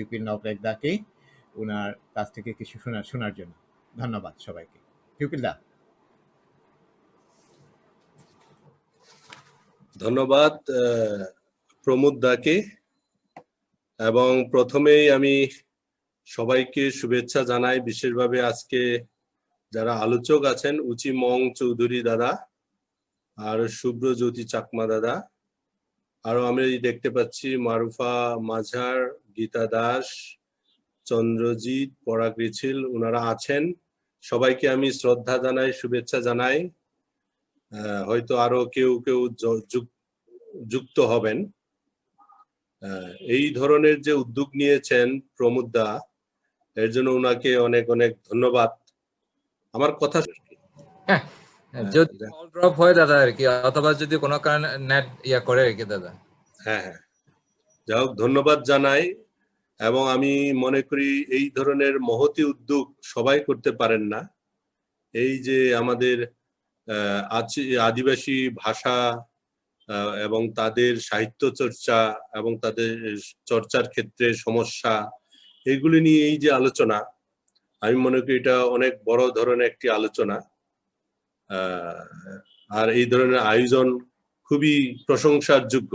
ইউপির নবরেক দাকে ওনার কাছ থেকে কিছু শোনার জন্য। ধন্যবাদ সবাইকে। ইউপিল দা। ধন্যবাদ প্রমোদ দাকে। এবং প্রথমেই আমি সবাইকে শুভেচ্ছা জানাই, বিশেষভাবে আজকে যারা আলোচক আছেন, উচি মং চৌধুরী দাদা আর শুভ্রজ্যোতি চাকমা দাদা, আরো আমি দেখতে পাচ্ছি মারুফা মাঝার, গীতা দাস, চন্দ্রজিৎ, পরাগ রিছিল, ওনারা আছেন। সবাইকে আমি শ্রদ্ধা জানাই, শুভেচ্ছা জানাই। হয়তো আরো কেউ কেউ যুক্ত হবেন। এই ধরনের যে উদ্যোগ নিয়েছেন প্রমোদ দা, এর জন্য ওনাকে অনেক অনেক ধন্যবাদ। আমার কথা যদি কল ড্রপ হয় দাদা আর কি, অথবা যদি কোনো কারণে নেট করে আর কি দাদা। হ্যাঁ, যাই হোক, ধন্যবাদ জানাই। এবং আমি মনে করি এই ধরনের মহতি উদ্যোগ সবাই করতে পারেন না। এই যে আমাদের আদিবাসী ভাষা এবং তাদের সাহিত্য চর্চা এবং তাদের চর্চার ক্ষেত্রে সমস্যা, এগুলি নিয়ে এই যে আলোচনা, আমি মনে করি এটা অনেক বড় ধরনের একটি আলোচনা। আর এই ধরনের আয়োজন খুবই প্রশংসার যোগ্য।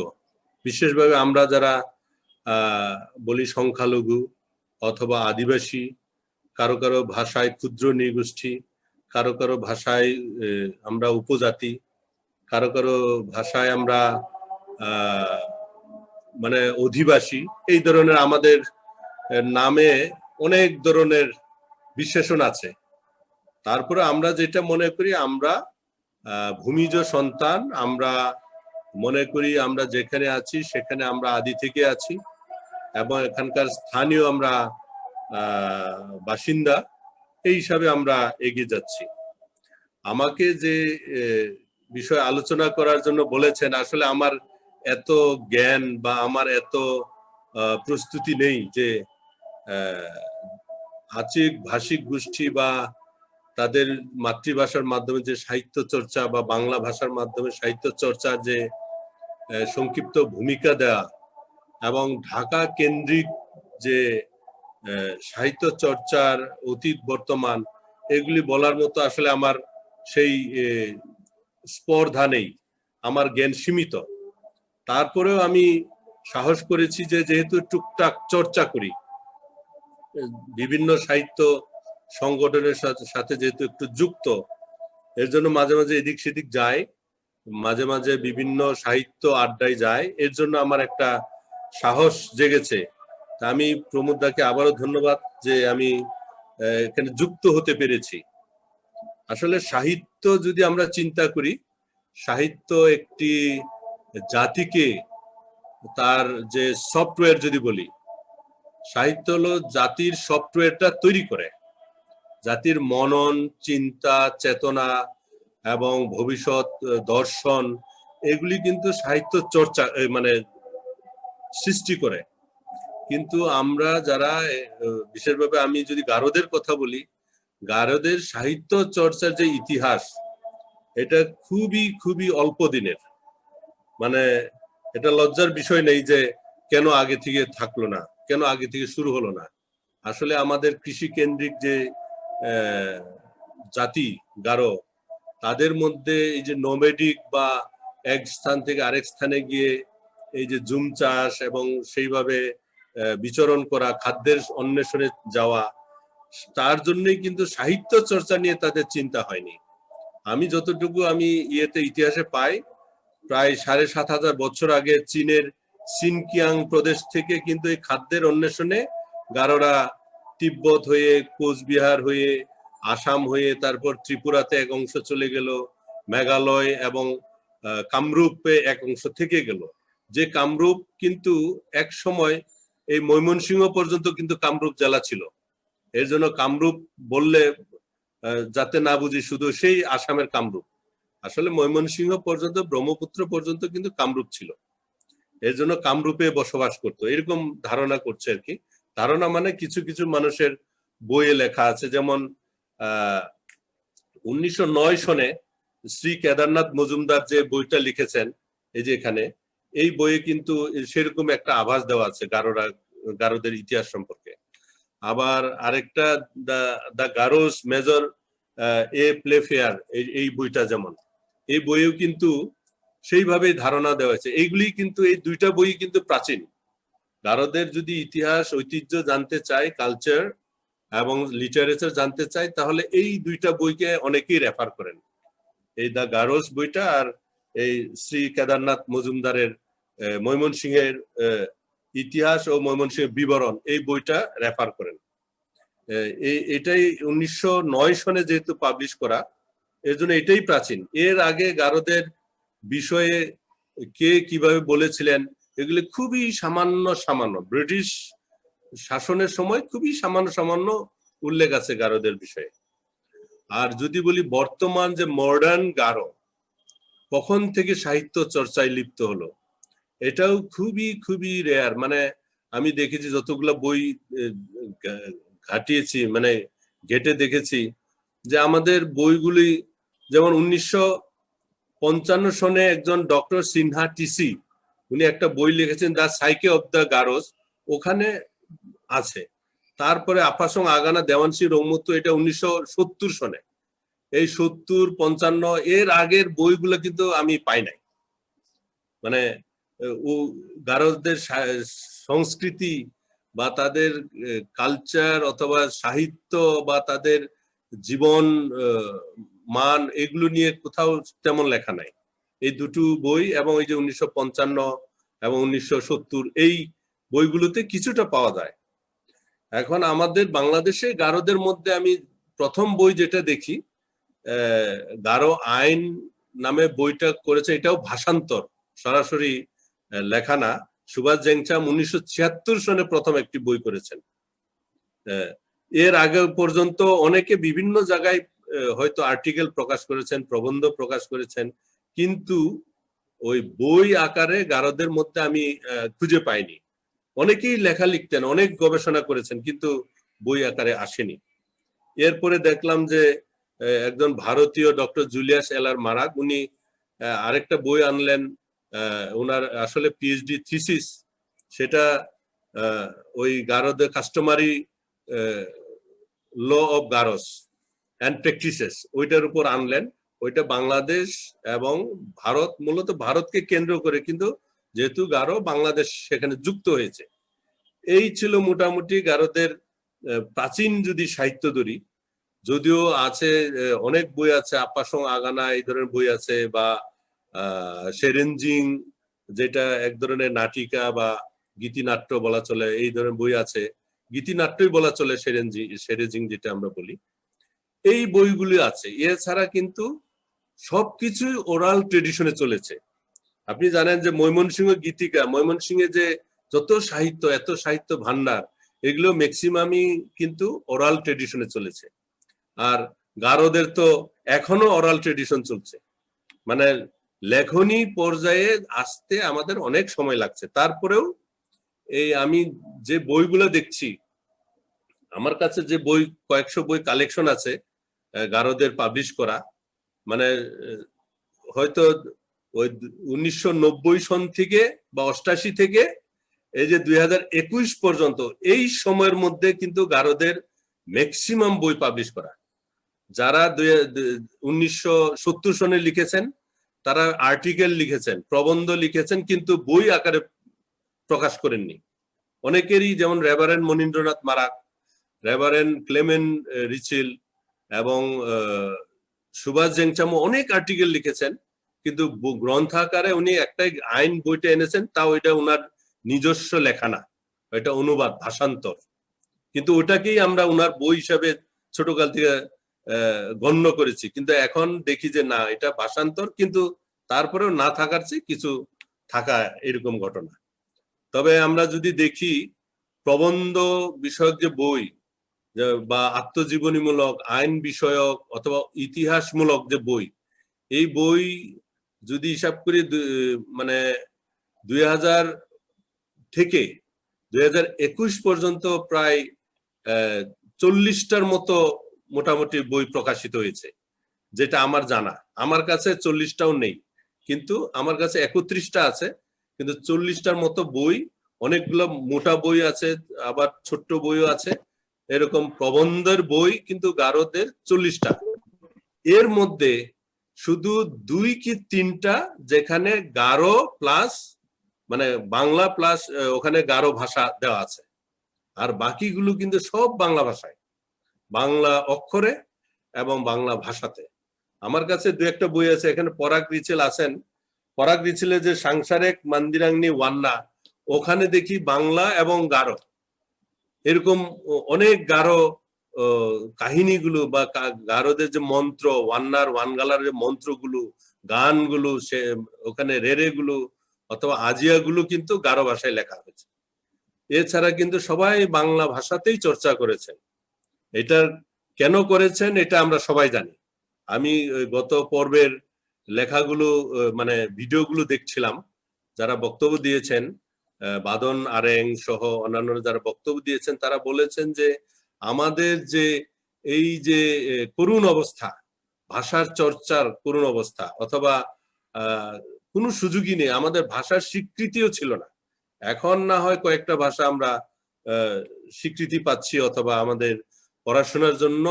বিশেষভাবে আমরা যারা বলি সংখ্যালঘু অথবা আদিবাসী, কারো কারো ভাষায় ক্ষুদ্র নৃগোষ্ঠী, কারো কারো ভাষায় আমরা উপজাতি, কারো কারো ভাষায় আমরা মানে অধিবাসী, এই ধরনের আমাদের নামে অনেক ধরনের বিশেষণ আছে। তারপরে আমরা যেটা মনে করি, আমরা ভূমিজ সন্তান, আমরা মনে করি আমরা যেখানে আছি সেখানে আমরা আদি থেকে আছি এবং এখানকার স্থানীয় আমরা বাসিন্দা, এই হিসাবে আমরা এগিয়ে যাচ্ছি। আমাকে যে বিষয় আলোচনা করার জন্য বলেছেন, আসলে আমার এত জ্ঞান বা আমার এত প্রস্তুতি নেই যে আচিক ভাষিক গোষ্ঠী বা তাদের মাতৃভাষার মাধ্যমে যে সাহিত্য চর্চা বা বাংলা ভাষার মাধ্যমে সাহিত্য চর্চার যে সংক্ষিপ্ত ভূমিকা দেওয়া এবং ঢাকা কেন্দ্রিক যে সাহিত্য চর্চার অতীত বর্তমান, এগুলি বলার মতো আসলে আমার সেই স্পর্ধা নেই, আমার জ্ঞান সীমিত। তারপরেও আমি সাহস করেছি যে যেহেতু টুকটাক চর্চা করি, বিভিন্ন সাহিত্য সংগঠনের সাথে যেহেতু একটু যুক্ত, এর জন্য মাঝে মাঝে এদিক সেদিক যায়, মাঝে মাঝে বিভিন্ন সাহিত্য আড্ডায় যায়, এর জন্য আমার একটা সাহস জেগেছে। তা আমি প্রমোদ দাকে আবারও ধন্যবাদ যে আমি এখানে যুক্ত হতে পেরেছি। আসলে সাহিত্য যদি আমরা চিন্তা করি, সাহিত্য একটি জাতিকে, তার যে সফটওয়্যার যদি বলি, সাহিত্য হলো জাতির সফটওয়্যারটা তৈরি করে, জাতির মনন, চিন্তা, চেতনা এবং ভবিষ্যৎ দর্শন, এগুলি কিন্তু সাহিত্য চর্চা মানে সৃষ্টি করে। কিন্তু আমরা যারা, বিশেষভাবে আমি যদি গারোদের কথা বলি, গারোদের সাহিত্য চর্চার যে ইতিহাস, এটা খুবই খুবই অল্প দিনের। মানে এটা লজ্জার বিষয় নেই যে কেন আগে থেকে থাকলো না, কেন আগে থেকে শুরু হলো না। আসলে আমাদের কৃষি কেন্দ্রিক যে জাতি গারো, তাদের মধ্যে এই যে নোমেডিক বা এক স্থান থেকে আরেক স্থানে গিয়ে এই যে জুম চাষ এবং সেইভাবে বিচরণ করা, খাদ্যের অন্বেষণে যাওয়া, তার জন্যই কিন্তু সাহিত্য চর্চা নিয়ে তাদের চিন্তা হয়নি। আমি যতটুকু আমি ইতিহাসে পাই, প্রায় ৭,৫০০ বছর আগে চীনের সিনকিয়াং প্রদেশ থেকে কিন্তু এই খাদ্যের অন্বেষণে গারোরা তিব্বত হয়ে, কোচবিহার হয়ে, আসাম হয়ে, তারপর ত্রিপুরাতে এক অংশ চলে গেল, মেঘালয় এবং কামরূপে এক অংশ থেকে গেল। যে কামরূপ কিন্তু এক সময় এই ময়মনসিংহ পর্যন্ত কিন্তু কামরূপ জেলা ছিল। এর জন্য কামরূপ বললে যাতে না বুঝি শুধু সেই আসামের কামরূপ, আসলে ময়মনসিংহ পর্যন্ত, ব্রহ্মপুত্র পর্যন্ত কিন্তু কামরূপ ছিল। এর জন্য কামরূপে বসবাস করতো, এরকম ধারণা করছে আর কি। ধারণা মানে কিছু কিছু মানুষের বইয়ে লেখা আছে। যেমন 1909 সনে শ্রী কেদারনাথ মজুমদার যে বইটা লিখেছেন, এই যে এখানে, এই বইয়ে কিন্তু সেরকম একটা আভাস দেওয়া আছে গারোরা গারোদের ইতিহাস সম্পর্কে। আবার আরেকটা দ্য গারোস মেজর এ প্লেফেয়ার, এই বইটা যেমন, এই বইয়েও কিন্তু সেইভাবেই ধারণা দেওয়া হয়েছে। এইগুলি কিন্তু, এই দুইটা বই কিন্তু প্রাচীন। গারোদের যদি ইতিহাস ঐতিহ্য জানতে চায়, কালচার এবং লিটারেচার জানতে চায়, তাহলে এই দুইটা বইকে অনেকেই রেফার করেন, এই দ্য গারোস বইটা আর এই শ্রী কেদারনাথ মজুমদারের ময়মনসিংহের ইতিহাস ও ময়মনসিংহের বিবরণ, এই বইটা রেফার করেন। এটাই 1909 সনে যেহেতু পাবলিশ করা, এর জন্য এটাই প্রাচীন। এর আগে গারোদের বিষয়ে কে কিভাবে বলেছিলেন এগুলি খুবই সামান্য সামান্য, ব্রিটিশ শাসনের সময় খুবই সামান্য সামান্য উল্লেখ আছে গারোদের বিষয়ে। আর যদি বলি বর্তমান যে মডার্ন গারো কখন থেকে সাহিত্য চর্চায় লিপ্ত হলো, এটাও খুবই খুবই রেয়ার। মানে আমি দেখেছি যতগুলা বই ঘাটিয়েছি, মানে ঘেটে দেখেছি যে আমাদের বইগুলি, যেমন 1955 সনে একজন ডক্টর সিনহা টিসি, উনি একটা বই লিখেছেন দ্য সাইকে অফ দ্য গারোস, ওখানে আছে। তারপরে আপাসং আগানা দেওয়ানসি রৌমত্ব, এটা 1970 সনে। এই 70, 55 এর আগের বইগুলো কিন্তু আমি পাই নাই। মানে গারোদের সংস্কৃতি বা তাদের কালচার অথবা সাহিত্য বা তাদের জীবন মান, এগুলো নিয়ে কোথাও তেমন লেখা নাই। এই দুটো বই এবং এই যে 1955 এবং 1970, এই বইগুলোতে কিছুটা পাওয়া যায়। এখন আমাদের বাংলাদেশে গারোদের মধ্যে আমি প্রথম বই যেটা দেখি, গারো আইন নামে বইটা করেছে, এটাও ভাষান্তর, সরাসরি লেখা না। সুভাষ জেংচাম 1976 সনে প্রথম একটি বই করেছেন। এর আগে পর্যন্ত অনেকে বিভিন্ন জায়গায় হয়তো আর্টিকেল প্রকাশ করেছেন, প্রবন্ধ প্রকাশ করেছেন, কিন্তু ওই বই আকারে গারোদের মধ্যে আমি খুঁজে পাইনি। অনেকেই লেখা লিখতেন, অনেক গবেষণা করেছেন, কিন্তু বই আকারে আসেনি। এরপরে দেখলাম যে একজন ভারতীয় ডক্টর জুলিয়াস এলার মারাক, উনি আরেকটা বই আনলেন, ওনার আসলে পিএইচডি থিসিস, সেটা ওই গারোদের customary law of Garos and practices, ওইটার উপর আনলেন। ওইটা বাংলাদেশ এবং ভারত, মূলত ভারতকে কেন্দ্র করে, কিন্তু যেহেতু গারো বাংলাদেশ সেখানে যুক্ত হয়েছে। এই ছিল মোটামুটি গারোদের প্রাচীন যদি সাহিত্য ধরি। যদিও আছে অনেক বই আছে, আপাসং আগানা এই ধরনের বই আছে, বা সেরেঞ্জিং যেটা এক ধরনের নাটিকা বা গীতিনাট্য বলা চলে, এই ধরনের বই আছে। গীতিনাট্যই বলা চলে সেরেঞ্জিং যেটা আমরা বলি, এই বইগুলি আছে। এছাড়া কিন্তু সবকিছুই ওরাল ট্রেডিশনে চলেছে। আপনি জানেন যে ময়মনসিংহ গীতিকা, ময়মনসিংহে যে যত সাহিত্য, এত সাহিত্য ভান্ডার, এগুলো ম্যাক্সিমামই কিন্তু ওরাল ট্রেডিশনে চলেছে। আর গারোদের তো এখনো ওরাল ট্রেডিশন চলছে, মানে লেখনী পর্যায়ে আসতে আমাদের অনেক সময় লাগছে। তারপরেও এই আমি যে বইগুলো দেখছি, আমার কাছে যে বই, কয়েকশো বই কালেকশন আছে গারোদের পাবলিশ করা, মানে হয়তো ওই 1990 সন থেকে বা 88 থেকে এই যে 2021 পর্যন্ত, এই সময়ের মধ্যে কিন্তু গারোদের ম্যাক্সিমাম বই পাবলিশ করা। যারা 1970 সনে লিখেছেন, তারা আর্টিকেল লিখেছেন, প্রবন্ধ লিখেছেন, কিন্তু বই আকারে প্রকাশ করেননি। অনেকেরই, যেমন রেভারেন্ড মনীন্দ্রনাথ মারাক, রেভারেন্ড ক্লেমেন রিচিল এবং সুভাষ জেংচামও অনেক আর্টিকেল লিখেছেন, কিন্তু গ্রন্থ আকারে উনি একটাই আইন বইটা এনেছেন, তাও এটা ওনার নিজস্ব লেখা না, এটা অনুবাদ, ভাষান্তর। কিন্তু ওটাকেই আমরা ওনার বই হিসাবে ছোটকাল থেকে গণ্য করেছি, কিন্তু এখন দেখি যে না, এটা ভাষান্তর, কিন্তু তারপরেও না থাকার চেয়ে কিছু থাকা, এরকম ঘটনা। তবে আমরা যদি দেখি প্রবন্ধ বিষয়ক যে বই বা আত্মজীবনীমূলক, আইন বিষয়ক অথবা ইতিহাসমূলক যে বই, এই বই যদি হিসাব করি, মানে 2000 থেকে 2021 পর্যন্ত প্রায় 40টার মতো মোটামুটি বই প্রকাশিত হয়েছে, যেটা আমার জানা। আমার কাছে 40টাও নেই, কিন্তু আমার কাছে 31টা আছে, কিন্তু 40টার মতো বই অনেকগুলো মোটা বই আছে, আবার ছোট্ট বইও আছে। এরকম প্রবন্ধের বই কিন্তু গারোদের 40টা। এর মধ্যে শুধু 2 কি 3টা যেখানে গারো প্লাস মানে বাংলা প্লাস ওখানে গারো ভাষা দেওয়া আছে, আর বাকিগুলো কিন্তু সব বাংলা ভাষায়, বাংলা অক্ষরে এবং বাংলা ভাষাতে। আমার কাছে 2-একটা বই আছে, এখানে পরাগ রিচেল আছেন, পরাগ রিচেলের যে সাংসারিক মন্দিরাংনি ওয়ান্না, ওখানে দেখি বাংলা এবং গারো এরকম অনেক গারো কাহিনীগুলো বা গারোদের যে মন্ত্র, ওয়ান্নার ওয়ানগালার যে মন্ত্রগুলো, গানগুলো, সে ওখানে রেড়েগুলো অথবা আজিয়াগুলো কিন্তু গারো ভাষায় লেখা হয়েছে। এছাড়া কিন্তু সবাই বাংলা ভাষাতেই চর্চা করেছেন। এটার কেন করেছেন এটা আমরা সবাই জানি। আমি গত পর্বের লেখাগুলো মানে ভিডিওগুলো দেখছিলাম, যারা বক্তব্য দিয়েছেন, বাদন আরেং সহ অন্যান্য যারা বক্তব্য দিয়েছেন, তারা বলেছেন যে আমাদের যে এই যে করুণ অবস্থা, ভাষার চর্চার করুণ অবস্থা, অথবা কোনো সুযোগই নেই, আমাদের ভাষার স্বীকৃতিও ছিল না। এখন না হয় কয়েকটা ভাষা আমরা স্বীকৃতি পাচ্ছি অথবা আমাদের পড়াশোনার জন্য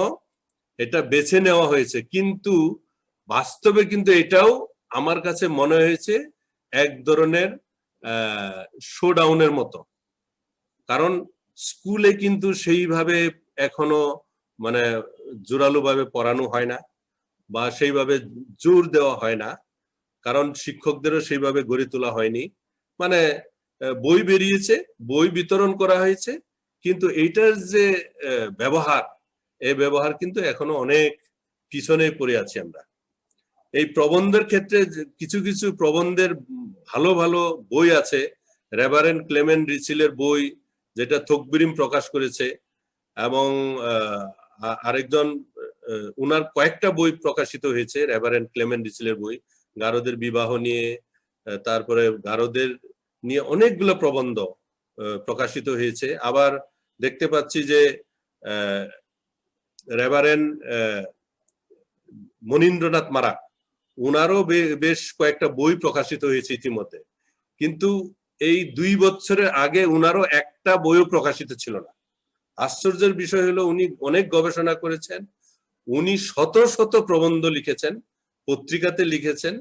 এটা বেছে নেওয়া হয়েছে, কিন্তু বাস্তবে কিন্তু এটাও আমার কাছে মনে হয়েছে এক ধরনের শোডাউনের মতো। কারণ স্কুলে কিন্তু সেইভাবে এখনো মানে জোরালো ভাবে পড়ানো হয় না বা সেইভাবে জোর দেওয়া হয় না, কারণ শিক্ষকদেরও সেইভাবে গড়ে তোলা হয়নি। মানে বই বেরিয়েছে, বই বিতরণ করা হয়েছে, কিন্তু এইটার যে ব্যবহার, এই ব্যবহার কিন্তু এখনো অনেক পিছনে পড়ে আছি আমরা। এই প্রবন্ধের ক্ষেত্রে কিছু কিছু প্রবন্ধের ভালো ভালো বই আছে। রেভারেন্ড ক্লেমেন্ট রিচিলের বই, যেটা থকবিরিম প্রকাশ করেছে, এবং আরেকজন উনার কয়েকটা বই প্রকাশিত হয়েছে, রেভারেন্ড ক্লেমেন্ট রিচিলের বই, গারোদের বিবাহ নিয়ে, তারপরে গারোদের নিয়ে অনেকগুলো প্রবন্ধ প্রকাশিত হয়েছে। আবার দেখতে পাচ্ছি যে রেভারেন্ড মনীন্দ্রনাথ মারাক, উনারও বেশ কয়েকটা বই প্রকাশিত হয়েছে ইতিমধ্যে, কিন্তু এই 2 বছরের আগে উনারও একটা বইও প্রকাশিত ছিল না। আশ্চর্যের বিষয় হলো উনি অনেক গবেষণা করেছেন, উনি শত শত প্রবন্ধ লিখেছেন, পত্রিকাতে লিখেছেন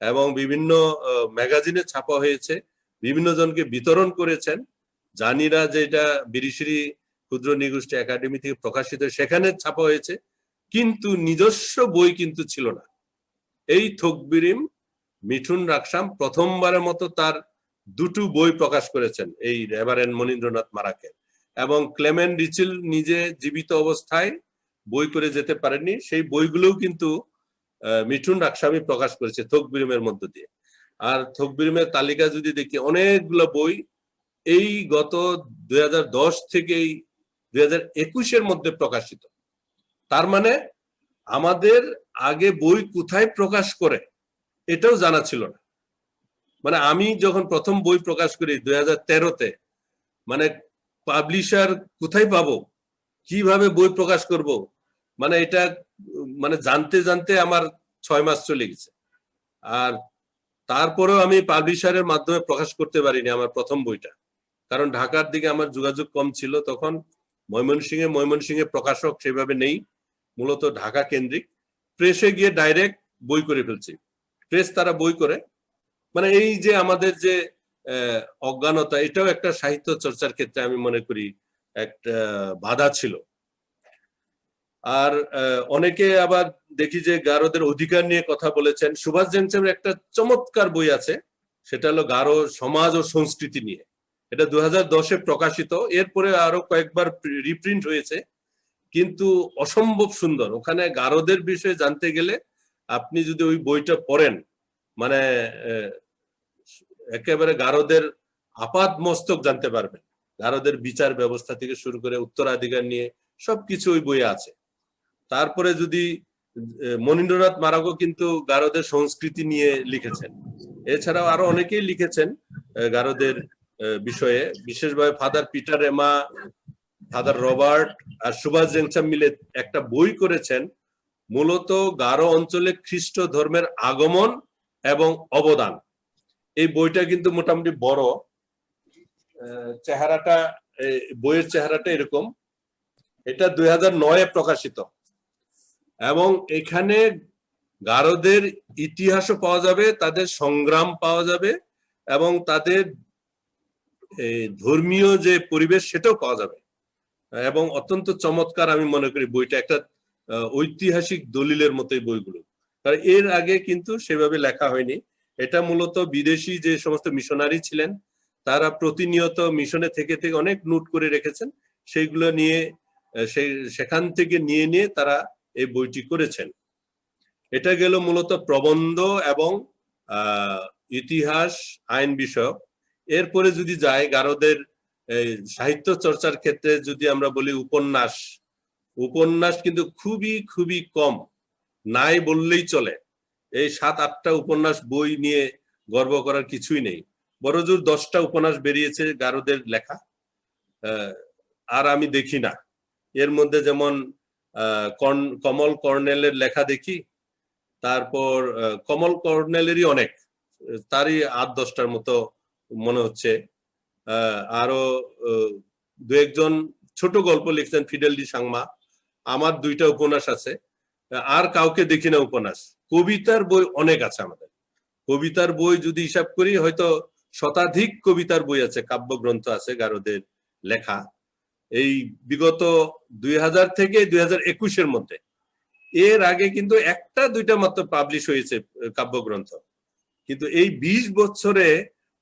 এবং বিভিন্ন ম্যাগাজিনে ছাপা হয়েছে, বিভিন্ন জনকে বিতরণ করেছেন। জানিরা যেটা বিরিশিরি ক্ষুদ্র নিগোষ্ঠী একাডেমি থেকে প্রকাশিত, সেখানে ছাপা হয়েছে, কিন্তু নিজস্ব বই কিন্তু ছিল না। এই থকবিরিম মিঠুন রাকসাম প্রথমবারের মতো তার 2টো বই প্রকাশ করেছেন, এই রেভারেন্ড মনীন্দ্রনাথ মারাকের, এবং ক্লেমেন্ট রিচিল নিজে জীবিত অবস্থায় বই করে যেতে পারেননি, সেই বইগুলোও কিন্তু মিঠুন রাকসামই প্রকাশ করেছে থকবিরিমের মধ্য দিয়ে। আর থকবিরিমের তালিকা যদি দেখি, অনেকগুলো বই এই গত 2010 থেকে 2021-এর মধ্যে প্রকাশিত। তার মানে আমাদের আগে বই কোথায় প্রকাশ করে এটাও জানা ছিল না। মানে আমি যখন প্রথম বই প্রকাশ করি 2013-তে, মানে পাবলিশার কোথায় পাবো, কিভাবে বই প্রকাশ করব, মানে এটা মানে জানতে জানতে আমার 6 মাস চলে গেছে। আর তারপরেও আমি পাবলিশারের মাধ্যমে প্রকাশ করতে পারিনি আমার প্রথম বইটা, কারণ ঢাকার দিকে আমার যোগাযোগ কম ছিল তখন। ময়মনসিংহে প্রকাশক সেভাবে নেই, মূলত ঢাকা কেন্দ্রিক। প্রেসে গিয়ে ডাইরেক্ট বই করে ফেলছি, প্রেস তারা বই করে। মানে এই যে আমাদের যে অজ্ঞানতা, এটাও একটা সাহিত্য চর্চার ক্ষেত্রে আমি মনে করি একটা বাধা ছিল। আর অনেকে আবার দেখি যে গারোদের অধিকার নিয়ে কথা বলেছেন। সুভাষ জেনসেনের একটা চমৎকার বই আছে, সেটা হলো গারো সমাজ ও সংস্কৃতি নিয়ে। এটা 2010-এ প্রকাশিত, এরপরে আরো কয়েকবার রিপ্রিন্ট হয়েছে, কিন্তু অসম্ভব সুন্দর। ওখানে গারোদের বিষয়ে জানতে গেলে আপনি যদি ওই বইটা পড়েন, মানে একেবারে গারোদের আপাত মস্তক জানতে পারবেন। গারোদের বিচার ব্যবস্থা থেকে শুরু করে উত্তরাধিকার নিয়ে সবকিছু ওই বইয়ে আছে। তারপরে যদি মনীন্দ্রনাথ মারাকও কিন্তু গারোদের সংস্কৃতি নিয়ে লিখেছেন। এছাড়াও আরো অনেকেই লিখেছেন গারোদের বিষয়ে, বিশেষভাবে ফাদার পিটার এমা, ফাদার রবার্ট আর সুভাষ জেনসাম মিলে একটা বই করেছেন, মূলত গারো অঞ্চলে খ্রিস্ট ধর্মের আগমন এবং অবদান। এই বইটা কিন্তু মোটামুটি বড়, চেহারাটা, বইয়ের চেহারাটা এরকম। এটা 2009-এ প্রকাশিত এবং এখানে গারোদের ইতিহাসও পাওয়া যাবে, তাদের সংগ্রাম পাওয়া যাবে এবং তাদের ধর্মীয় যে পরিবেশ সেটাও পাওয়া যাবে এবং অত্যন্ত চমৎকার আমি মনে করি বইটা। একটা ঐতিহাসিক দলিলের মতোই বইগুলো, কারণ এর আগে কিন্তু সেভাবে লেখা হয়নি। এটা মূলত বিদেশি যে সমস্ত মিশনারি ছিলেন তারা প্রতিনিয়ত মিশনে থেকে থেকে অনেক নোট করে রেখেছেন, সেইগুলো নিয়ে সেখান থেকে নিয়ে তারা এই বইটি করেছেন। এটা গেল মূলত প্রবন্ধ এবং ইতিহাস আইন বিষয়ক। এরপরে যদি যাই গারোদের সাহিত্য চর্চার ক্ষেত্রে যদি আমরা বলি উপন্যাস কিন্তু খুবই কম, নাই বললেই চলে। এই 7-8টা উপন্যাস বই নিয়ে গর্ব করার কিছুই নেই। বড়জোর 10টা উপন্যাস বেরিয়েছে গারোদের লেখা, আর আমি দেখি না। এর মধ্যে যেমন কমল কর্নেলের লেখা দেখি, তারপর কমল কর্নেলেরই অনেক, তারই 8-10টার মতো মনে হচ্ছে। আরো 2-1জন ছোট গল্প লিখছেন, ফিডেল ডি সাংমা। আমার 2টা উপন্যাস আছে, আর কাউকে দেখি না উপন্যাস। কবিতার বই অনেক আছে আমাদের। কবিতার বই যদি হিসাব করি হয়তো শতাধিক কবিতার বই আছে, কাব্যগ্রন্থ আছে গারোদের লেখা এই বিগত 2000 থেকে 2021-এর মধ্যে। এর আগে কিন্তু 1-2টা মাত্র পাবলিশ হয়েছে কাব্যগ্রন্থ, কিন্তু এই 20 বছরে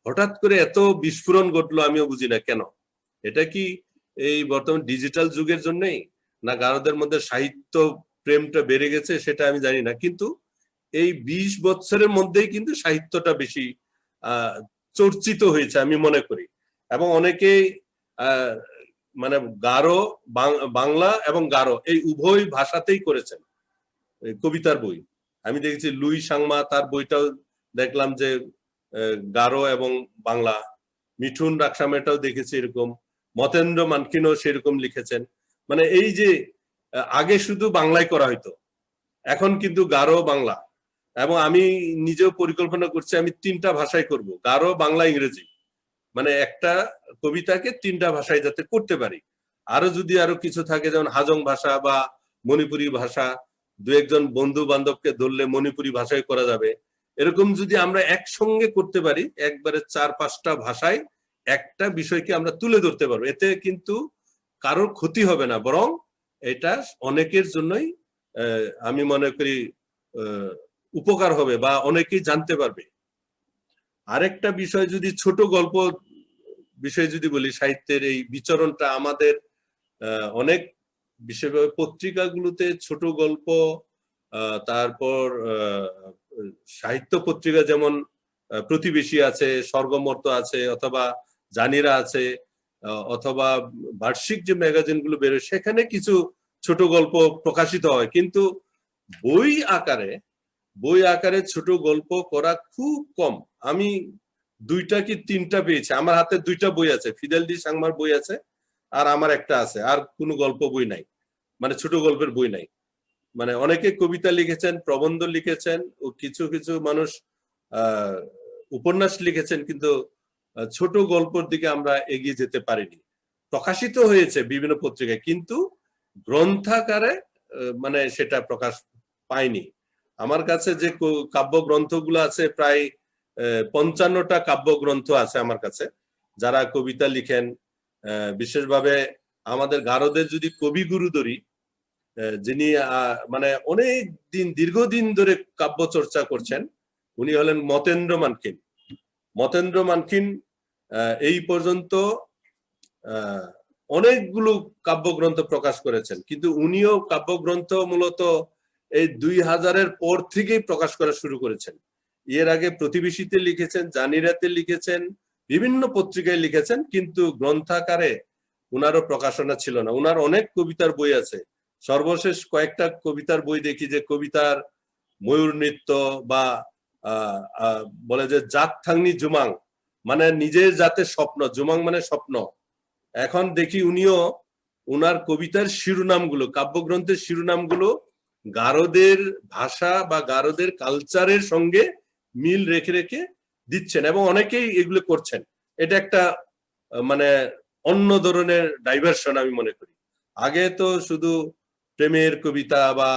হঠাৎ করে এত বিস্ফোরণ ঘটলো আমিও বুঝি না কেন। এটা কি এই বর্তমান ডিজিটাল যুগের জন্যই, না গারোদের মধ্যে সাহিত্য প্রেমটা বেড়ে গেছে সেটা আমি জানি না, কিন্তু এই 20 বছরের মধ্যেই কিন্তু সাহিত্যটা বেশি চর্চিত হয়েছে আমি মনে করি। এবং অনেকেই মানে গারো, বাংলা এবং গারো এই উভয় ভাষাতেই করেছেন কবিতার বই। আমি দেখেছি লুই সাংমা, তার বইটাও দেখলাম যে গারো এবং বাংলা। মিঠুন রাকসামেটাও দেখেছি এরকম, মতেন্দ্র মানকিনও সেরকম লিখেছেন। মানে এই যে আগে শুধু বাংলায় করা হইতো, এখন কিন্তু গারো বাংলা। এবং আমি নিজেও পরিকল্পনা করছি আমি 3টা ভাষায় করব, গারো, বাংলা, ইংরেজি। মানে একটা কবিতাকে 3টা ভাষায় যাতে করতে পারি। আরো যদি আরো কিছু থাকে, যেমন হাজং ভাষা বা মণিপুরি ভাষা, 2-1জন বন্ধু বান্ধবকে ধরলে মণিপুরি ভাষায় করা যাবে। এরকম যদি আমরা একসঙ্গে করতে পারি, একবারে 4-5টা ভাষায় একটা বিষয়কে আমরা তুলে ধরতে পারবো, এতে কিন্তু কারোর ক্ষতি হবে না, বরং এটা অনেকের জন্যই আমি মনে করি উপকার হবে বা অনেকেই জানতে পারবে। আরেকটা বিষয় যদি ছোট গল্প বিষয় যদি বলি, সাহিত্যের এই বিচরণটা আমাদের অনেক বিশেষভাবে পত্রিকাগুলোতে ছোট গল্প, তারপর সাহিত্য পত্রিকা যেমন প্রতিবেশী আছে, স্বর্গমর্ত আছে, অথবা জানিরা আছে, অথবা বার্ষিক যে ম্যাগাজিনগুলো বেরোয় সেখানে কিছু ছোট গল্প প্রকাশিত হয়, কিন্তু বই আকারে ছোট গল্প করা খুব কম। আমি 2টা কি 3টা পেয়েছি, আমার হাতে 2টা বই আছে, ফিদেল ডি সাংমার বই আছে আর আমার একটা আছে, আর কোনো গল্প বই নাই, মানে ছোট গল্পের বই নাই। মানে অনেকে কবিতা লিখেছেন, প্রবন্ধ লিখেছেন, ও কিছু কিছু মানুষ উপন্যাস লিখেছেন, কিন্তু ছোট গল্পের দিকে আমরা এগিয়ে যেতে পারিনি। প্রকাশিত হয়েছে বিভিন্ন পত্রিকায়, কিন্তু গ্রন্থাকারে মানে সেটা প্রকাশ পায়নি। আমার কাছে যে কাব্যগ্রন্থগুলো আছে, প্রায় 55টা কাব্যগ্রন্থ আছে আমার কাছে। যারা কবিতা লিখেন, বিশেষভাবে আমাদের গারোদের যদি কবিগুরু ধরি, যিনি মানে অনেক দিন, দীর্ঘদিন ধরে কাব্য চর্চা করছেন, উনি হলেন মতেন্দ্র মানকিন। এই পর্যন্ত অনেকগুলো কাব্যগ্রন্থ প্রকাশ করেছেন, কিন্তু উনিও কাব্যগ্রন্থ মূলত এই 2000-এর পর থেকেই প্রকাশ করা শুরু করেছেন। এর আগে প্রতিবেশীতে লিখেছেন, জানিরাতে লিখেছেন, বিভিন্ন পত্রিকায় লিখেছেন, কিন্তু গ্রন্থাকারে উনারও প্রকাশনা ছিল না। উনার অনেক কবিতার বই আছে। সর্বশেষ কয়েকটা কবিতার বই দেখি যে কবিতার ময়ূর নৃত্য বা বলে যে জাত থাংনি জুমাং, মানে নিজের জাতের স্বপ্ন, জুমাং মানে স্বপ্ন। এখন দেখি উনিও উনার কবিতার শিরোনামগুলো, কাব্যগ্রন্থের শিরোনামগুলো গারোদের ভাষা বা গারোদের কালচারের সঙ্গে মিল রেখে রেখে দিচ্ছেন, এবং অনেকেই এগুলো করছেন। এটা একটা মানে অন্য ধরনের ডাইভার্সন আমি মনে করি। আগে তো শুধু প্রেমের কবিতা বা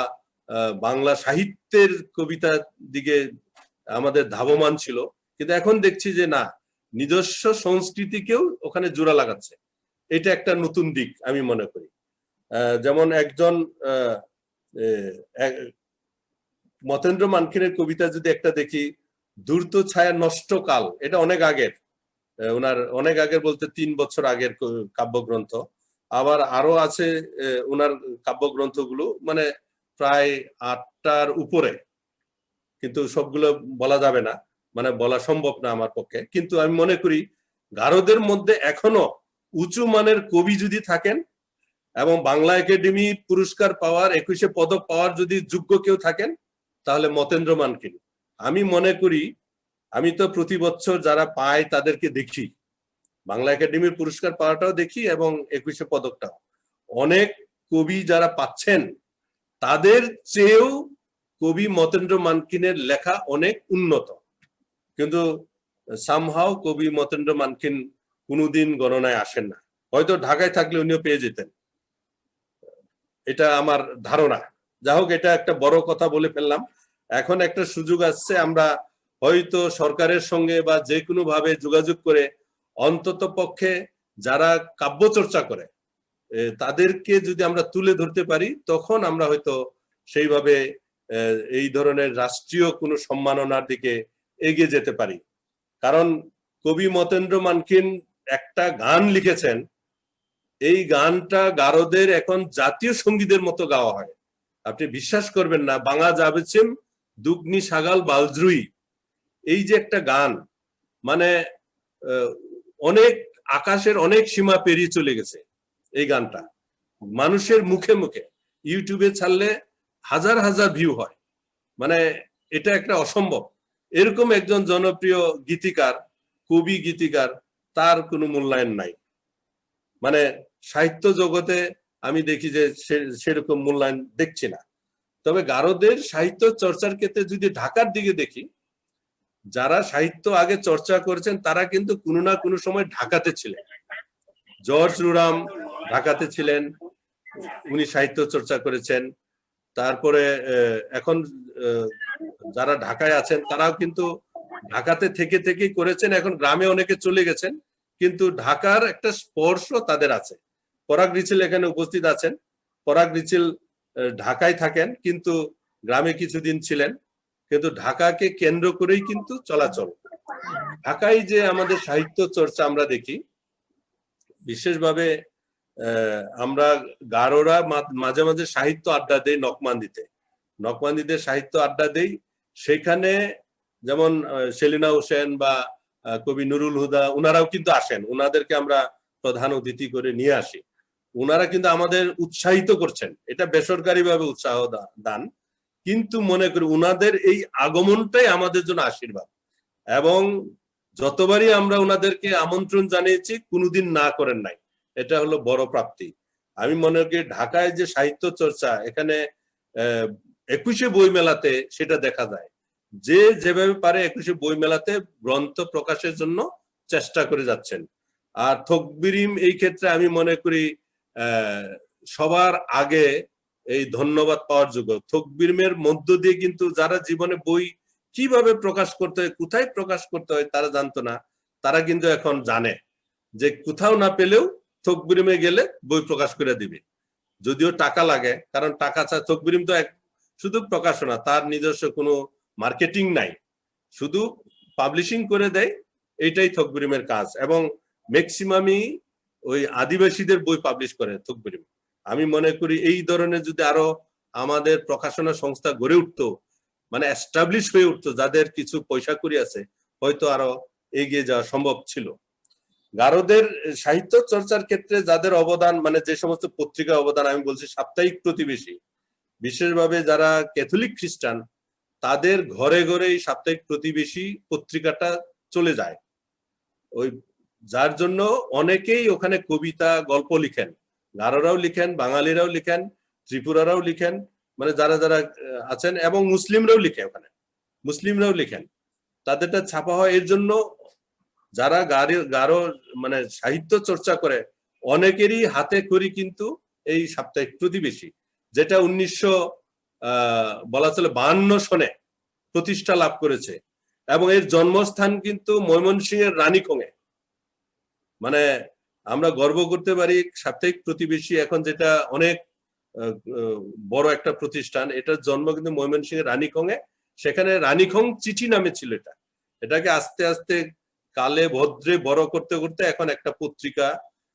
বাংলা সাহিত্যের কবিতার দিকে আমাদের ধাবমান ছিল, কিন্তু এখন দেখছি যে না, নিজস্ব সংস্কৃতিকেও ওখানে জোড়া লাগাচ্ছে। এটা একটা নতুন দিক আমি মনে করি। যেমন একজন মতেন্দ্র মানকিনের কবিতা যদি একটা দেখি, ধূর্ত ছায়া নষ্ট কাল, এটা অনেক আগের, ওনার অনেক আগের বলতে 3 বছর আগের কাব্যগ্রন্থ। আবার আরো আছে ওনার কাব্যগ্রন্থগুলো, মানে প্রায় 8টার উপরে, কিন্তু সবগুলো বলা যাবে না, মানে বলা সম্ভব না আমার পক্ষে। কিন্তু আমি মনে করি গারোদের মধ্যে এখনো উঁচু মানের কবি যদি থাকেন এবং বাংলা একাডেমি পুরস্কার পাওয়ার 21শে পদক পাওয়ার যদি যোগ্য কেউ থাকেন, তাহলে মতেন্দ্র মানকিন। আমি মনে করি, আমি তো প্রতি বছর যারা পায় তাদেরকে দেখি, বাংলা একাডেমির পুরস্কার পাওয়াটাও দেখি এবং 21শে পদকটাও। অনেক কবি যারা পাচ্ছেন তাদের চেয়েও কবি মতেন্দ্র মানকিনের লেখা অনেক উন্নত, কিন্তু সামহাও কবি মতেন্দ্র মানকিন কোনোদিন গণনায় আসেন না। হয়তো ঢাকায় থাকলে উনিও পেয়ে যেতেন, এটা আমার ধারণা। যা হোক, এটা একটা বড় কথা বলে ফেললাম। এখন একটা সুযোগ আসছে, আমরা হয়তো সরকারের সঙ্গে বা যে কোনো ভাবে যোগাযোগ করে অন্তত পক্ষে যারা কাব্য চর্চা করে তাদেরকে যদি আমরা তুলে ধরতে পারি, তখন আমরা হয়তো সেইভাবে এই ধরনের রাষ্ট্রীয় কোনো সম্মাননার দিকে এগিয়ে যেতে পারি। কারণ কবি মতেন্দ্র মানকিন একটা গান লিখেছেন, এই গানটা গারোদের এখন জাতীয় সঙ্গীতের মতো গাওয়া হয়। আপনি বিশ্বাস করবেন না, বাঙা যাবেছেম দুগ্নি সাগাল বালদ্রুই, এই যে একটা গান, মানে অনেক আকাশের অনেক সীমা পেরিয়ে চলে গেছে এই গানটা। মানুষের মুখে মুখে ইউটিউবে ছাড়লে হাজার হাজার ভিউ হয়, মানে এটা একটা অসম্ভব। এরকম একজন জনপ্রিয় গীতিকার, কবি গীতিকার, তার কোনো মূল্যায়ন নাই। মানে সাহিত্য জগতে আমি দেখি যে সেরকম মূল্যায়ন দেখছি না। তবে গারোদের সাহিত্য চর্চার ক্ষেত্রে যদি ঢাকার দিকে দেখি, যারা সাহিত্য আগে চর্চা করেছেন তারা কিন্তু কোনো না কোনো সময় ঢাকাতে ছিলেন। জর্জ রুরাম ঢাকাতে ছিলেন, উনি সাহিত্য চর্চা করেছেন। তারপরে এখন যারা ঢাকায় আছেন তারাও কিন্তু ঢাকাতে থেকে থেকেই করেছেন। এখন গ্রামে অনেকে চলে গেছেন, কিন্তু ঢাকার একটা স্পর্শ তাদের আছে। পরাগ রিচিল এখানে উপস্থিত আছেন। পরাগ রিচিল ঢাকায় থাকেন, কিন্তু গ্রামে কিছুদিন ছিলেন, কিন্তু ঢাকাকে কেন্দ্র করেই কিন্তু চলাচল। ঢাকায় যে আমাদের সাহিত্য চর্চা আমরা দেখি, বিশেষভাবে আমরা গারোরা মাঝে মাঝে সাহিত্য আড্ডা দেই নকমান্দিতে সাহিত্য আড্ডা দেই। সেখানে যেমন সেলিনা হোসেন বা কবি নুরুল হুদা, উনারাও কিন্তু আসেন, উনাদেরকে আমরা প্রধান অতিথি করে নিয়ে আসি। উনারা কিন্তু আমাদের উৎসাহিত করছেন, এটা বেসরকারি ভাবে উৎসাহ দান, কিন্তু মনে করি উনাদের এই আগমনটাই আমাদের জন্য আশীর্বাদ। এবং যতবারই আমরা উনাদেরকে আমন্ত্রণ জানিয়েছি, কোনোদিন না করেন নাই, এটা হলো বড় প্রাপ্তি। আমি মনে করি ঢাকায় যে সাহিত্য চর্চা, এখানে 21শে বই মেলাতে সেটা দেখা যায়, যে যেভাবে পারে 21শে বই মেলাতে গ্রন্থ প্রকাশের জন্য চেষ্টা করে যাচ্ছেন। আর থকবিরিম এই ক্ষেত্রে আমি মনে করি সবার আগে এই ধন্যবাদ পাওয়ার যোগ্য। থকবিরিমের মধ্য দিয়ে কিন্তু যারা জীবনে বই কিভাবে প্রকাশ করতে হয়, কোথায় প্রকাশ করতে হয় তারা জানতো না, তারা কিন্তু এখন জানে যে কোথাও না পেলেও থকবিরিমে গেলে বই প্রকাশ করে দিবে, যদিও টাকা লাগে। কারণ টাকা ছাড়া থকবিরিম তো শুধু প্রকাশনা, তার নিজস্ব কোনো মার্কেটিং নাই, শুধু পাবলিশিং করে দেয়, এইটাই থকবিরিমের কাজ। এবং ম্যাক্সিমামই ওই আদিবাসীদের বই পাবলিশ করে থকবিরিম। আমি মনে করি এই ধরনের যদি আরো আমাদের প্রকাশনা সংস্থা গড়ে উঠতো, মানে এস্টাবলিশ হয়ে উঠতো, যাদের কিছু পয়সা করি আছে, হয়তো আরো এগিয়ে যাওয়া সম্ভব ছিল। গারোদের সাহিত্য চর্চার ক্ষেত্রে যাদের অবদান, মানে যে সমস্ত পত্রিকা অবদান, আমি বলছি সাপ্তাহিক প্রতিবেশী, বিশেষভাবে যারা ক্যাথলিক খ্রিস্টান, তাদের ঘরে ঘরে এই সাপ্তাহিক প্রতিবেশী পত্রিকাটা চলে যায়, ওই যার জন্য অনেকেই ওখানে কবিতা গল্প লিখেন, গারোরাও লিখেন, বাঙালিরাও লিখেন, ত্রিপুরারাও লিখেন, মানে যারা যারা আছেন, এবং মুসলিমরাও লিখে, ওখানে মুসলিমরাও লিখেন, তাদেরটা ছাপা হয়। এর জন্য যারা গারো মানে সাহিত্য চর্চা করে অনেকেরই হাতে খড়ি কিন্তু এই সাপ্তাহিক প্রতিবেশী, যেটা 1900 বলা চলে 52 সনে প্রতিষ্ঠা লাভ করেছে, এবং এর জন্মস্থান কিন্তু ময়মনসিংহের রানীক্ষঙে। মানে আমরা গর্ব করতে পারি সাপ্তাহিক প্রতিবেশী এখন যেটা অনেক বড় একটা প্রতিষ্ঠান, এটার জন্ম কিন্তু ময়মনসিংহের রানীক্ষঙে। সেখানে রানীক্ষং চিঠি নামে ছিল এটাকে আস্তে আস্তে কালে ভদ্রে বড় করতে করতে এখন একটা পত্রিকা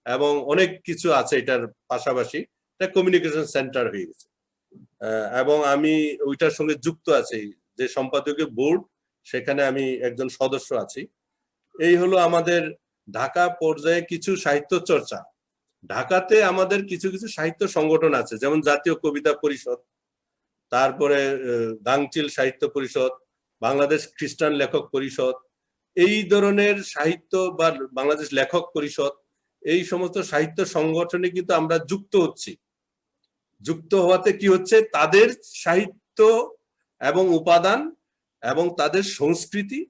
এবং অনেক কিছু আছে এটার পাশাপাশি, এটা কমিউনিকেশন সেন্টার হয়ে গেছে। এবং আমি ওইটার সঙ্গে যুক্ত আছি, যে সম্পাদকীয় বোর্ড, সেখানে আমি একজন সদস্য আছি। এই হলো আমাদের ঢাকা পর্যায়ে কিছু সাহিত্য চর্চা। ঢাকাতে আমাদের কিছু কিছু সাহিত্য সংগঠন আছে, যেমন জাতীয় কবিতা পরিষদ, তারপরে গাংচিল সাহিত্য পরিষদ, বাংলাদেশ খ্রিস্টান লেখক পরিষদ, এই ধরনের সাহিত্য বা বাংলাদেশ লেখক পরিষদ, এই সমস্ত সাহিত্য সংগঠনে কিন্তু আমরা যুক্ত হচ্ছি। যুক্ত হওয়াতে কি হচ্ছে, তাদের সাহিত্য এবং উপাদান এবং তাদের সংস্কৃতি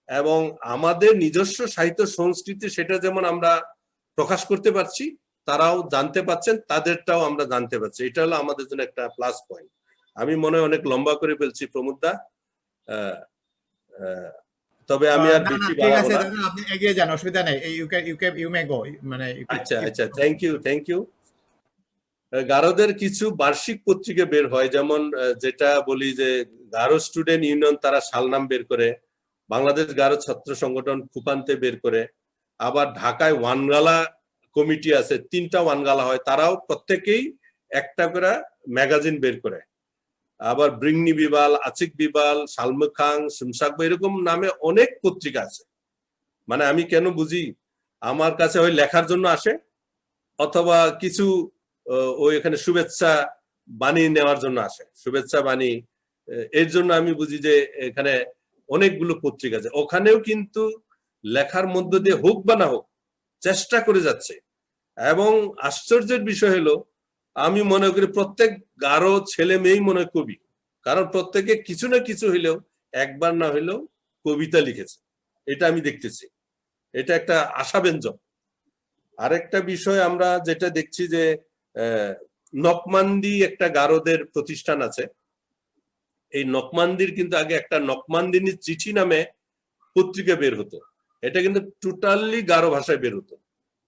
এবং আমাদের নিজস্ব সাহিত্য সংস্কৃতি, সেটা যেমন আমরা প্রকাশ করতে পারছি, তারাও জানতে পাচ্ছেন, তাদেরটাও আমরা জানতে পারছি। এটা হলো আমাদের জন্য একটা প্লাস পয়েন্ট। আমি মনে হয় অনেক লম্বা করে ফেলছি প্রমোদদা, তবে আমি আর বেশি বাড়াবো না। আপনি এগিয়ে যান, অসুবিধা নেই। ইউ মে গো, মানে আচ্ছা, থ্যাংক ইউ। গারোদের কিছু বার্ষিক পত্রিকা বের হয়, যেমন যেটা বলি যে গারো স্টুডেন্ট ইউনিয়ন, তারা সালনাম বের করে, বাংলাদেশ গারো ছাত্র সংগঠন কুপান্তে বের করে, আবার ঢাকায় ওয়ানগালা কমিটি আছে, 3টা ওয়ানগালা হয়, তারাও প্রত্যেকেই একটা করে ম্যাগাজিন বের করে। আবার ব্রিংনি বিবাল, আচিক বিবাল, সালমুখাং, সুমসাকবা, এরকম নামে অনেক পত্রিকা আছে। মানে আমি কেন বুঝি, আমার কাছে ওই লেখার জন্য আসে, অথবা কিছু ওই এখানে শুভেচ্ছা বাণী নেওয়ার জন্য আসে, শুভেচ্ছা বাণী। এর জন্য আমি বুঝি যে এখানে অনেকগুলো পত্রিকা আছে, ওখানেও কিন্তু লেখার মধ্য দিয়ে হোক বা না হোক চেষ্টা করে যাচ্ছে। এবং আশ্চর্যের বিষয় হলো, আমি মনে করি প্রত্যেক গারো ছেলে মেয়েই মনে হয় কবি, কারণ প্রত্যেকে কিছু না কিছু হইলেও একবার না হইলেও কবিতা লিখেছে, এটা আমি দেখতেছি। এটা একটা আশাব্যঞ্জক। আরেকটা বিষয় আমরা যেটা দেখছি যে নকমান্দি একটা গারোদের প্রতিষ্ঠান আছে। এই নকমান্দির কিন্তু আগে একটা নকমান্দিনী চিঠি নামে পত্রিকা বের হতো, এটা কিন্তু টোটালি গারো ভাষায় বের হতো,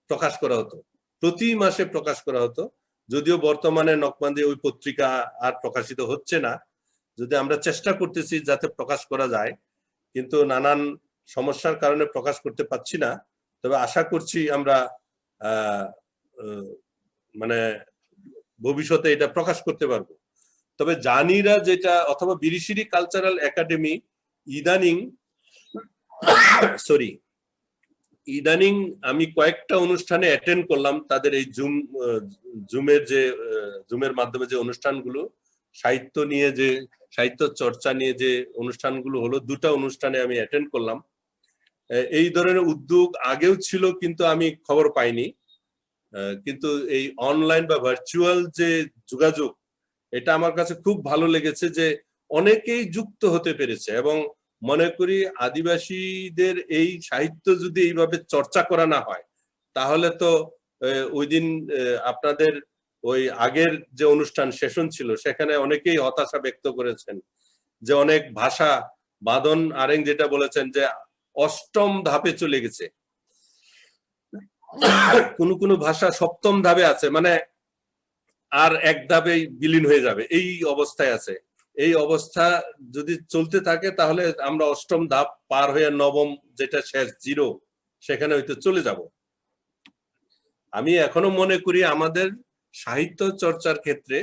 প্রকাশ করা হতো, প্রতি মাসে প্রকাশ করা হতো। যদিও বর্তমানে নকমান্দি ওই পত্রিকা আর প্রকাশিত হচ্ছে না, যদি আমরা চেষ্টা করতেছি যাতে প্রকাশ করা যায়, কিন্তু নানান সমস্যার কারণে প্রকাশ করতে পারছি না। তবে আশা করছি আমরা মানে ভবিষ্যতে এটা প্রকাশ করতে পারবো। তবে জানিরা যেটা, অথবা বিরিশিরি কালচারাল একাডেমি ইদানিং আমি কয়েকটা অনুষ্ঠানে অ্যাটেন্ড করলাম, তাদের এই জুমের মাধ্যমে যে অনুষ্ঠানগুলো, সাহিত্য নিয়ে যে সাহিত্য চর্চা নিয়ে যে অনুষ্ঠানগুলো হলো, 2টা অনুষ্ঠানে আমি অ্যাটেন্ড করলাম। এই ধরনের উদ্যোগ আগেও ছিল, কিন্তু আমি খবর পাইনি। কিন্তু এই অনলাইন বা ভার্চুয়াল যে যোগাযোগ, এটা আমার কাছে খুব ভালো লেগেছে, যে অনেকেই যুক্ত হতে পেরেছে। এবং মনে করি আদিবাসীদের এই সাহিত্য যদি এইভাবে চর্চা করা না হয়, তাহলে তো ওই দিন আপনাদের ওই আগের যে অনুষ্ঠান সেশন ছিল, সেখানে অনেকেই হতাশা ব্যক্ত করেছেন যে অনেক ভাষা, বাদন আরেং যেটা বলেছেন যে 8ম ধাপে চলে গেছে, কোন ভাষা 7ম ধাপে আছে, মানে আর এক ধাপেই বিলীন হয়ে যাবে, এই অবস্থায় আছে। এই অবস্থা যদি চলতে থাকে, তাহলে আমরা 8ম ধাপ পার হয়ে 9ম, যেটা শেষ 0, সেখানে হয়তো চলে যাব। আমি এখনো মনে করি আমাদের সাহিত্য চর্চার ক্ষেত্রে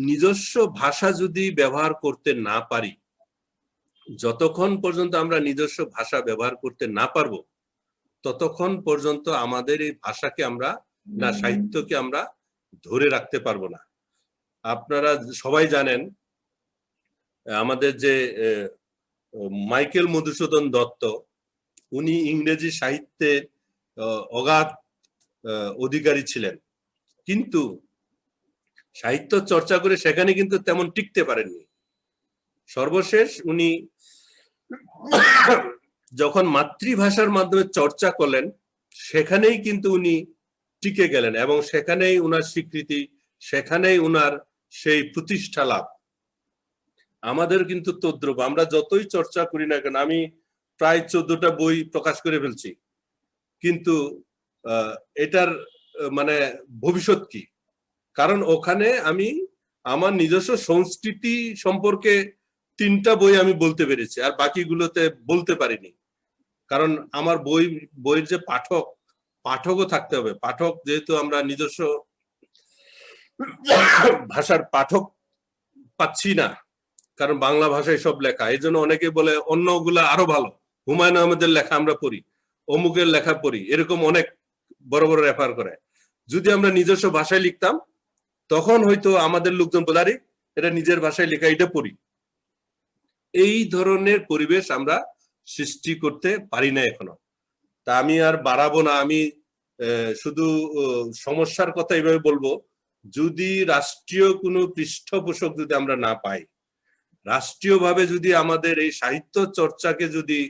নিজস্ব ভাষা যদি ব্যবহার করতে না পারি, যতক্ষণ পর্যন্ত আমরা নিজস্ব ভাষা ব্যবহার করতে না পারবো, ততক্ষণ পর্যন্ত আমাদের এই ভাষাকে আমরা না সাহিত্যকে আমরা ধরে রাখতে পারবো না। আপনারা সবাই জানেন, আমাদের যে মাইকেল মধুসূদন দত্ত, উনি ইংরেজি সাহিত্যের অগাধ অধিকারী ছিলেন, কিন্তু সাহিত্য চর্চা করে সেখানে কিন্তু তেমন টিকতে পারেননি। সর্বশেষ উনি যখন মাতৃভাষার মাধ্যমে চর্চা করলেন সেখানেই কিন্তু উনি টিকে গেলেন এবং সেখানেই উনার স্বীকৃতি, সেখানেই উনার সেই প্রতিষ্ঠা লাভ। আমাদের কিন্তু তদ্রুপ, আমরা যতই চর্চা করি না কেন, আমি প্রায় 14টা বই প্রকাশ করে ফেলছি, কিন্তু এটার মানে ভবিষ্যৎ কি? কারণ ওখানে আমি আমার নিজস্ব সংস্কৃতি সম্পর্কে 3টা বই আমি বলতে পেরেছি, আর বাকিগুলোতে বলতে পারিনি। কারণ আমার বইয়ের যে পাঠকও থাকতে হবে। পাঠক যেহেতু আমরা নিজস্ব ভাষার পাঠক পাচ্ছি না, কারণ বাংলা ভাষায় সব লেখা, এই জন্য অনেকে বলে অন্যগুলা আরো ভালো, হুমায়ুন আহমেদের লেখা আমরা পড়ি, অমুকের লেখা পড়ি, এরকম অনেক বড় বড় রেফার করে। যদি আমরা নিজস্ব ভাষায় লিখতাম তখন হয়তো আমাদের লোকজন বলে আরে এটা নিজের ভাষায় লেখা, এটা পড়ি। এই ধরনের পরিবেশ আমরা সৃষ্টি করতে পারি না এখনো। তা আমি আর বাড়াবো না, আমি শুধু সমস্যার কথা এইভাবে বলবো, যদি রাষ্ট্রীয় কোনো পৃষ্ঠপোষক যদি আমরা না পাই, রাষ্ট্রীয়ভাবে যদি আমাদের এই সাহিত্য চর্চাকে যদি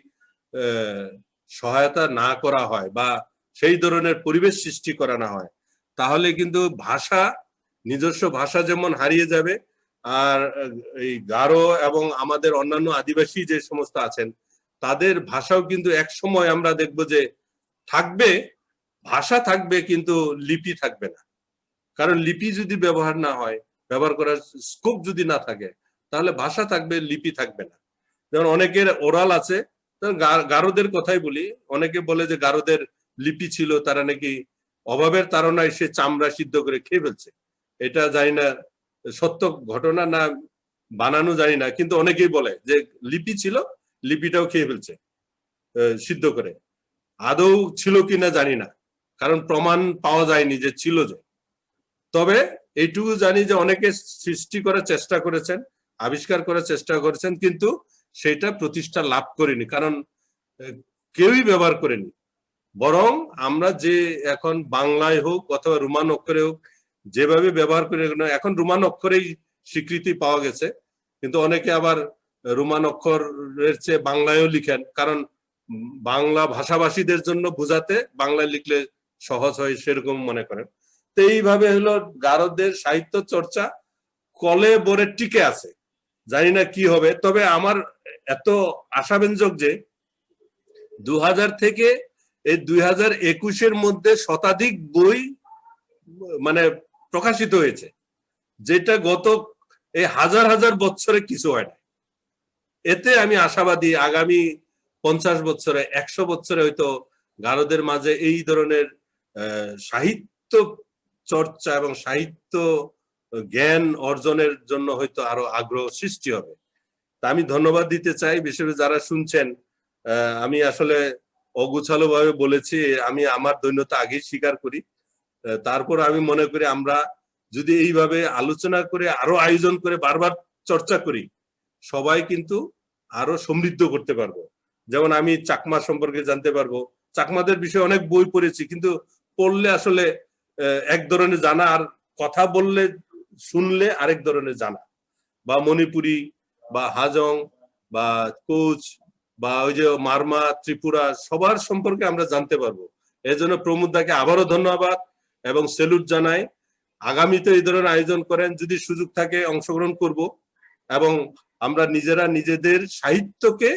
সহায়তা না করা হয় বা সেই ধরনের পরিবেশ সৃষ্টি করা না হয়, তাহলে কিন্তু ভাষা, নিজস্ব ভাষা যেমন হারিয়ে যাবে, আর এই গারো এবং আমাদের অন্যান্য আদিবাসী যে সমস্ত আছেন তাদের ভাষাও কিন্তু এক সময় আমরা দেখবো যে থাকবে, ভাষা থাকবে কিন্তু লিপি থাকবে না। কারণ লিপি যদি ব্যবহার না হয়, ব্যবহার করার স্কোপ যদি না থাকে, তাহলে ভাষা থাকবে, লিপি থাকবে না। যেমন অনেকের ওরাল আছে, গারোদের কথাই বলি, অনেকে বলে যে গারোদের লিপি ছিল, তারা নাকি অভাবের তাড়নায় সে চামড়া সিদ্ধ করে খেয়ে ফেলছে। এটা জানি না সত্য ঘটনা না বানানো জানি না, কিন্তু অনেকেই বলে যে লিপি ছিল, লিপিটাও খেয়ে ফেলছে সিদ্ধ করে। আদৌ ছিল কিনা জানি না, কারণ প্রমাণ পাওয়া যায়নি যে ছিল যে। তবে এইটুকু জানি যে অনেকে সৃষ্টি করার চেষ্টা করেছেন, আবিষ্কার করার চেষ্টা করেছেন, কিন্তু সেটা প্রতিষ্ঠা লাভ করেনি, কারণ কেউই ব্যবহার করেনি। বরং আমরা যে এখন বাংলায় হোক অথবা রোমান অক্ষরে হোক যেভাবে ব্যবহার করি, এখন রোমান অক্ষরেই স্বীকৃতি পাওয়া গেছে, কিন্তু অনেকে আবার রোমান অক্ষরের চেয়ে বাংলায়ও লিখেন, কারণ বাংলা ভাষাভাষীদের জন্য বোঝাতে বাংলায় লিখলে সহজ হয়, সেরকম মনে করেন। তো এইভাবে হলো গারোদের সাহিত্য চর্চা কলে বরে টিকে আছে, জানি না কি হবে। তবে আমার এত আশাব্যঞ্জক যে 2000 থেকে এই 2021-এর মধ্যে শতাধিক বই মানে প্রকাশিত হয়েছে, যেটা গত এই হাজার হাজার বছরে কিছু হয় না। এতে আমি আশাবাদী আগামী 50 বছরে 100 বছরে হয়তো গারোদের মাঝে এই ধরনের সাহিত্য চর্চা এবং সাহিত্য জ্ঞান অর্জনের জন্য হয়তো আরো আগ্রহ সৃষ্টি হবে। তা আমি ধন্যবাদ দিতে চাই বিশেষ করে যারা শুনছেন। আমি আসলে অগুছালো ভাবে বলেছি, আমি আমার দৈন্যতা আগেই স্বীকার করি। তারপর আমি মনে করি আমরা যদি এইভাবে আলোচনা করে আরো আয়োজন করে বারবার চর্চা করি, সবাই কিন্তু আরো সমৃদ্ধ করতে পারবো। যেমন আমি চাকমা সম্পর্কে জানতে পারবো, চাকমাদের বিষয়ে অনেক বই পড়েছি, কিন্তু পড়লে আসলে এক ধরনের জানা, আর কথা বললে শুনলে আরেক ধরনের জানা। বা মণিপুরি বা হাজং বা কোচ বা ওই যে মারমা, ত্রিপুরা, সবার সম্পর্কে আমরা জানতে পারবো। এজন্য প্রমোদ দাকে আবারও ধন্যবাদ এবং স্যালুট জানাই। আগামীতে এই ধরনের আয়োজন করেন, যদি সুযোগ থাকে অংশগ্রহণ করব, এবং আমরা নিজেরা নিজেদের সাহিত্যকে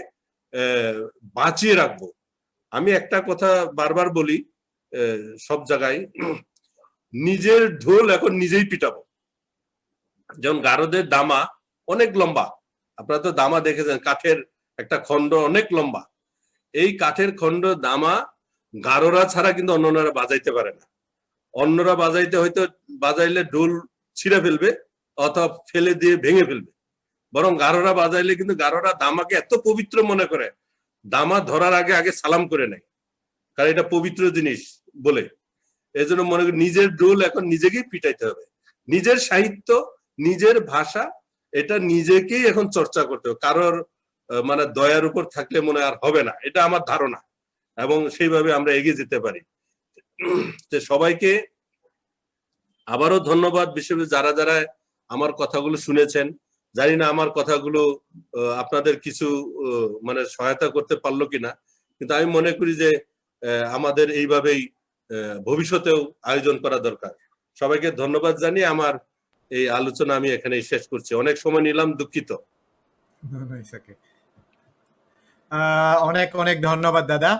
বাঁচিয়ে রাখবো। আমি একটা কথা বারবার বলি সব জায়গায়, নিজের ঢোল এখন নিজেই পিটাবো। যেমন গারোদের দামা অনেক লম্বা, আপনারা তো দামা দেখেছেন, কাঠের একটা খন্ড অনেক লম্বা। এই কাঠের খন্ড দামা গারোরা ছাড়া কিন্তু অন্যরা বাজাইতে পারে না। অন্যরা বাজাইতে হয়তো বাজাইলে ঢোল ছিঁড়ে ফেলবে অথবা ফেলে দিয়ে ভেঙে ফেলবে, বরং গারোরা বাজাইলে কিন্তু গারোরা দামাকে এত পবিত্র মনে করে, দামা ধরার আগে আগে সালাম করে নেয়, কারণ এটা পবিত্র জিনিস বলে। এই জন্য মনে করি নিজের ঢোল এখন নিজেকেই পিটাইতে হবে। নিজের সাহিত্য, নিজের ভাষা, এটা নিজেকেই এখন চর্চা করতে হবে। কারোর মানে দয়ার উপর থাকলে মনে আর হবে না, এটা আমার ধারণা, এবং সেইভাবে আমরা এগিয়ে যেতে পারি। সবাইকে আবারও ধন্যবাদ, বিশেষ করে যারা যারা আমার কথাগুলো শুনেছেন। জানি না আমার কথাগুলো আপনাদের কিছু মানে সহায়তা করতে পারলো কিনা, কিন্তু আমি মনে করি যে আমাদের এইভাবেই ভবিষ্যতেও আয়োজন করা দরকার। সবাইকে ধন্যবাদ জানিয়ে আমার এই আলোচনা আমি এখানেই শেষ করছি। অনেক সময় নিলাম, দুঃখিত। অনেক অনেক ধন্যবাদ দাদা।